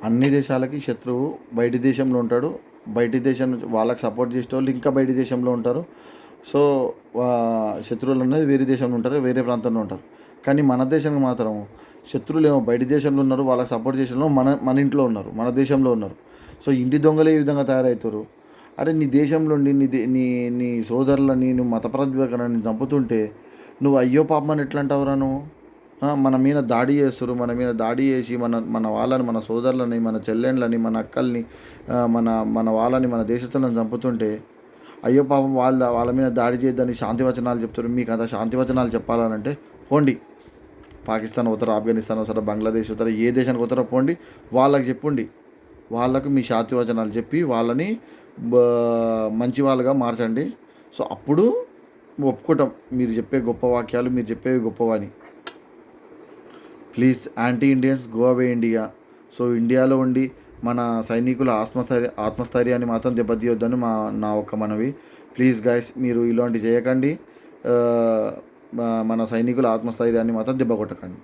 అన్ని దేశాలకి శత్రువు బయటి దేశంలో ఉంటాడు. బయటి దేశం నుంచి వాళ్ళకి సపోర్ట్ చేసేటోళ్ళు ఇంకా బయటి దేశంలో ఉంటారు. సో శత్రువులు అనేది వేరే దేశంలో ఉంటారు, వేరే ప్రాంతంలో ఉంటారు. కానీ మన దేశానికి మాత్రం శత్రువులు ఏమో బయటి దేశంలో ఉన్నారు, వాళ్ళకి సపోర్ట్ చేసే వాళ్ళు మన మన ఇంట్లో ఉన్నారు, మన దేశంలో ఉన్నారు. సో ఇంటి దొంగలు ఏ విధంగా తయారవుతారు? అరే నీ దేశంలో ఉండి నీ సోదరులని నువ్వు మత ప్రతిభకరాన్ని చంపుతుంటే నువ్వు అయ్యో పాపం అని ఎట్లా అంటావురా నువ్వు? మన మీద దాడి చేస్తారు, మన మీద దాడి చేసి మన మన వాళ్ళని, మన సోదరులని, మన చెల్లెళ్ళని, మన అక్కల్ని, మన మన వాళ్ళని, మన దేశస్తులను చంపుతుంటే అయ్యో పాపం వాళ్ళ మీద దాడి చేయొద్దని శాంతి వచనాలు చెప్తారు. మీకు అంత శాంతి వచనాలు చెప్పాలనంటే పోండి, పాకిస్తాన్ పోతారో, ఆఫ్ఘనిస్తాన్ వస్తారో, బంగ్లాదేశ్ పోతారో, ఏ దేశానికి పోతారో పోండి, వాళ్ళకి చెప్పుండి. వాళ్ళకు మీ శాంతి వచనాలు చెప్పి వాళ్ళని మంచి వాళ్ళుగా మార్చండి. సో అప్పుడు ఒప్పుకుంటాం మీరు చెప్పే గొప్ప వాక్యాలు, మీరు చెప్పేవి గొప్పవని. Please anti Indians go away India. So ఇండియాలో ఉండి మన సైనికుల ఆత్మస్థైర్యాన్ని మాత్రం దెబ్బతీయొద్దని నా ఒక్క మనవి. ప్లీజ్ గైస్, మీరు ఇలాంటి చేయకండి. మన సైనికుల ఆత్మస్థైర్యాన్ని మాత్రం దెబ్బ కొట్టకండి.